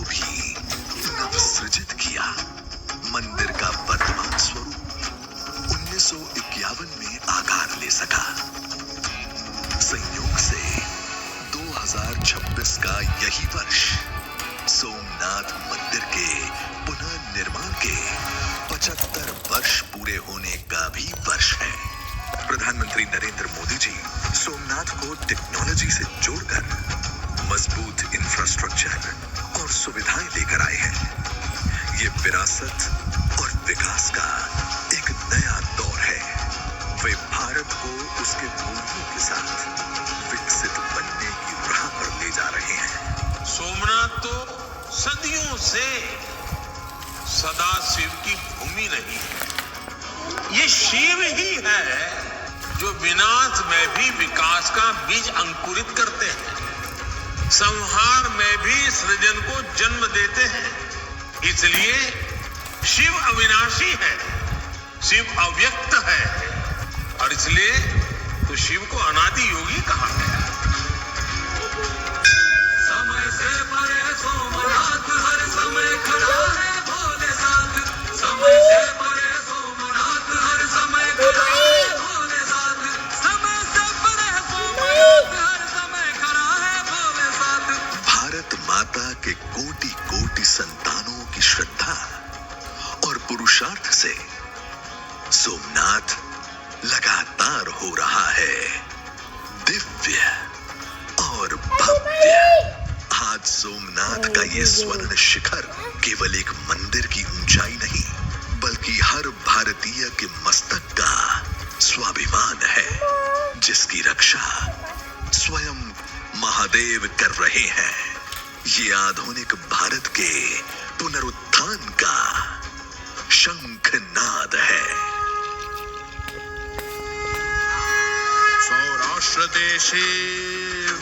को भी नवसृजित किया। मंदिर का वर्तमान स्वरूप 1951 में आकार ले सका। संयोग से 2026 का यही वर्ष सोमनाथ मंदिर के पुनर्निर्माण के 75 वर्ष पूरे होने का भी वर्ष है। प्रधानमंत्री नरेंद्र मोदी जी सोमनाथ को टेक्नोलॉजी से जोड़कर मजबूत इंफ्रास्ट्रक्चर और सुविधाएं लेकर आए हैं। ये विरासत और विकास का एक नया दौर है। वे भारत को उसके मूल्यों के साथ विकसित बनने की राह पर ले जा रहे हैं। सोमनाथ तो सदियों से सदाशिव की भूमि रही है। ये शिव ही है जो विनाश में भी विकास का बीज अंकुरित करते हैं, संहार में भी सृजन को जन्म देते हैं। इसलिए शिव अविनाशी है, शिव अव्यक्त है और इसलिए तो शिव को अनादि योगी कहा गया। समय से परे सोमनाथ हर समय खड़ा है भोले साथ। समय से परे सोमनाथ हर समय खड़ा है भोले साथ। समय से परे सोमनाथ हर समय खड़ा है भोले साथ। भारत माता के कोटि कोटि संतानों की श्रद्धा और पुरुषार्थ से सोमनाथ लगातार हो रहा है दिव्य और भव्य। आज सोमनाथ का ये स्वर्ण शिखर केवल एक मंदिर की ऊंचाई नहीं, बल्कि हर भारतीय के मस्तक का स्वाभिमान है, जिसकी रक्षा स्वयं महादेव कर रहे हैं। ये आधुनिक भारत के पुनरुत्थान का शंखनाद है। सौराष्ट्रदेशे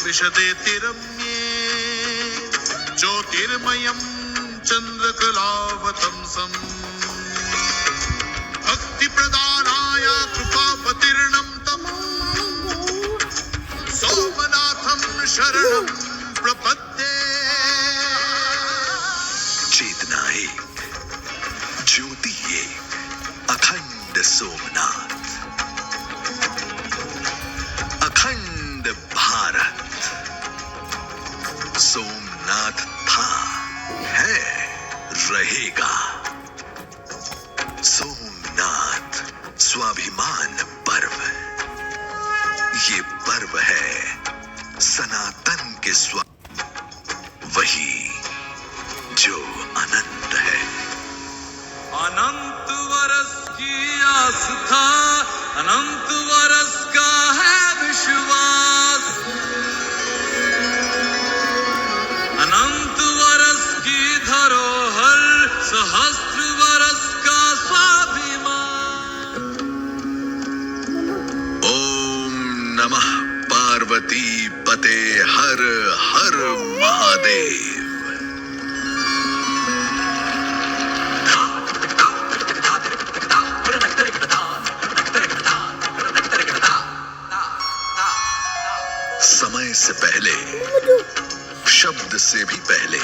विशदेति रम्ये ज्योतिर्मयं चन्द्रकलावतंसम् भक्तिप्रदानाय कृपापतिर्णं तं सोमनाथं शरणं प्रपद्ये। चेतना एक, ज्योति एक, अखंड सोमनाथ, अखंड भारत। सोमनाथ था, है, रहेगा। सोमनाथ स्वाभिमान पर्व। ये पर्व है सनातन के वही जो अनंत है। अनंत वर्ष की आस्था, अनंत वर्ष का है विश्वास। अनंत वर्ष की धरोहर, सहस्त्र वर्ष का स्वाभिमान। ओम नमः पार्वती पते हर हर महादेव। समय से पहले, शब्द से भी पहले,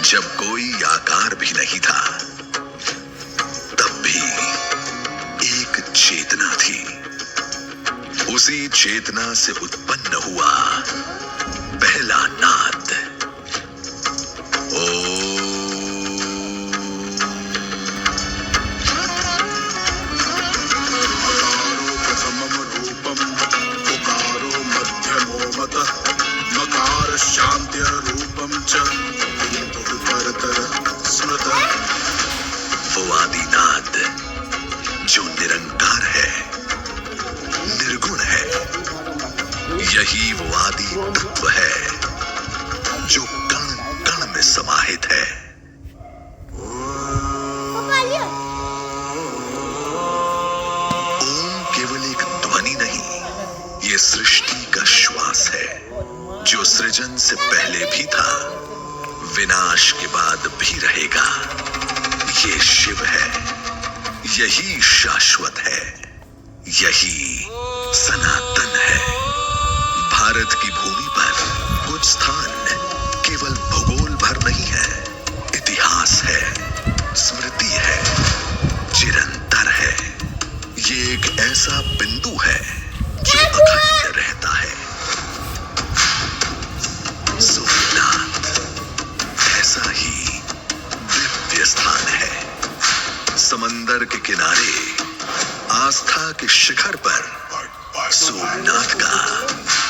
जब कोई आकार भी नहीं था, तब भी एक चेतना थी। उसी चेतना से उत्पन्न हुआ पहला नाद। मकार शांति रूपम च वो आदिनाद जो निरंकार है, निर्गुण है। यही वो आदि तत्व है जो कण कण में समाहित है। ओम केवल एक ध्वनि नहीं, ये सृष्टि का श्वास है, जो सृजन से पहले भी था, विनाश के बाद भी रहेगा। ये शिव है, यही शाश्वत है, यही सनातन है। भारत की भूमि पर कुछ स्थान केवल भूगोल भर नहीं सरोवर के किनारे आस्था के शिखर पर सोमनाथ का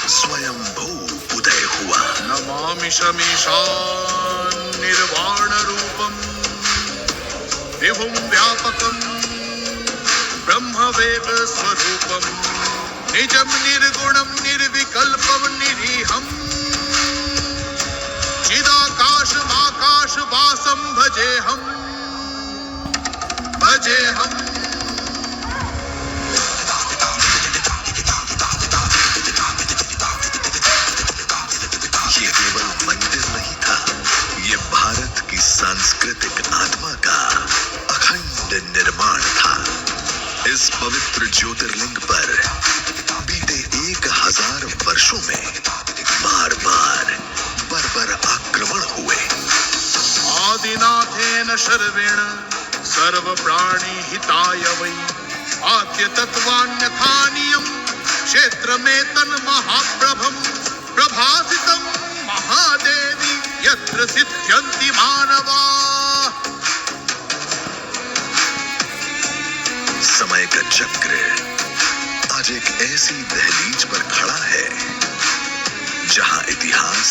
स्वयंभू उदय हुआ। नमामि शमीशान निर्वाण रूपम विभुम व्यापकम ब्रह्मवेद स्वरूपम निजम निर्गुणम निर्विकल्पम निरीहम चिदाकाशमाकाश वासम भजेहम भजेहम। ये केवल मंदिर नहीं था, ये भारत की सांस्कृतिक आत्मा का अखंड निर्माण था। इस पवित्र ज्योतिर्लिंग पर बीते 1000 वर्षों में बार बार बर्बर आक्रमण हुए। आदिनाथेन शर्वेण सर्व प्राणी हिताय वै आद्य तत्वान्यथानियम क्षेत्र में तन महाप्रभम प्रभासितम महादेवी यत्र सिद्ध्यन्ति मानवा। समय का चक्र आज एक ऐसी दहलीज पर खड़ा है जहां इतिहास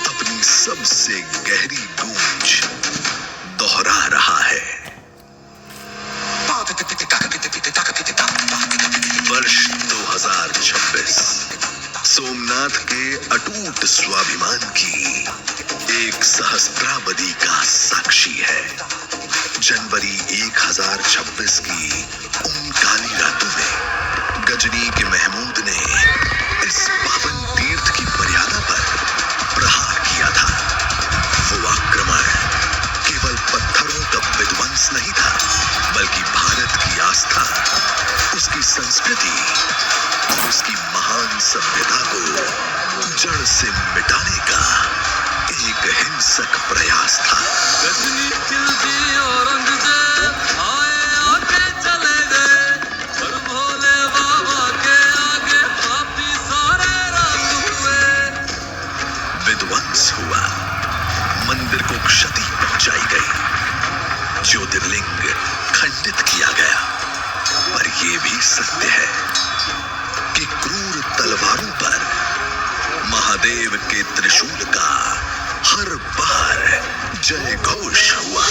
अपनी सबसे गहरी गूंज दोहरा रहा है। वर्ष 2026 सोमनाथ के अटूट स्वाभिमान की एक सहस्त्राब्दी का साक्षी है। जनवरी 1026 की उन काली रातों में गजनी के महमूद ने इस पावन तीर्थ की मर्यादा पर प्रहार किया था। वो आक्रमण केवल पत्थरों का विध्वंस नहीं था, बल्कि भारत की आस्था, उसकी संस्कृति और उसकी महान सभ्यता को जड़ से मिटाने का एक हिंसक प्रयास था। गजनी खिलजी औरंगजेब आए आके चले गए, और भोले बाबा के आगे पापी सारे रंग हुए। विध्वंस हुआ, मंदिर को क्षति पहुंचाई गई, ज्योतिर्लिंग खंडित किया गया। पर यह भी सत्य है कि क्रूर तलवारों पर महादेव के त्रिशूल का हर बार जय घोष हुआ।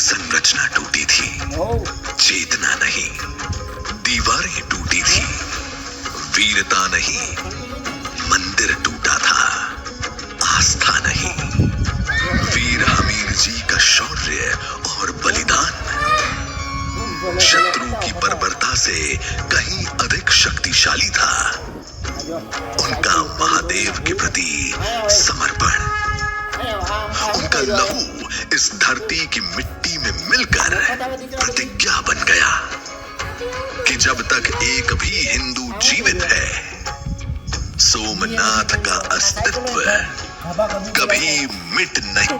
संरचना टूटी थी, चेतना नहीं, दीवारें टूटी थी, वीरता नहीं, मंदिर टूटा था, आस्था नहीं। वीर हमीर जी का शौर्य और बलिदान शत्रु की बर्बरता से कहीं अधिक शक्तिशाली था। उनका महादेव के प्रति समर्पण, उनका लहू इस धरती की मिट्टी में मिलकर प्रतिज्ञा बन गया कि जब तक एक भी हिंदू जीवित है, सोमनाथ का अस्तित्व कभी मिट नहीं।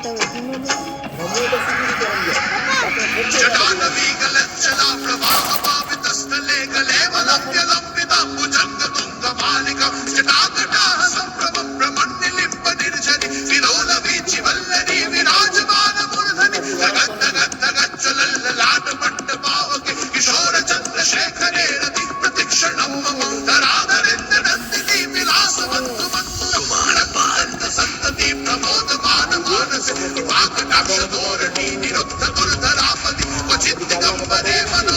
जटानवी गलज्जला प्रवाह पावितस्थले कलेवलम्ब्यलम्बिताम्बुजङ्ग तुङ्गमालिकं जटाकटाः सम्भ्रमं ब्रह्मण्यलिम्ब निर्झरि विलोलवीचिवल्लरी विराजमानमूर्धनि जगद्दगद्दगज्ज्वलल्ललाटमण्डपावके किशोरचन्द्रशेखरे रति प्रतिक्षणं मम धराधरेन्द्रनन्दिनी विलासवन्तु सन्तति प्रमोदमान मानसे कृपाकटाक्ष धोरणी निरुद्ध दुर्धरापति क्वचित् दिगम्बरे मनो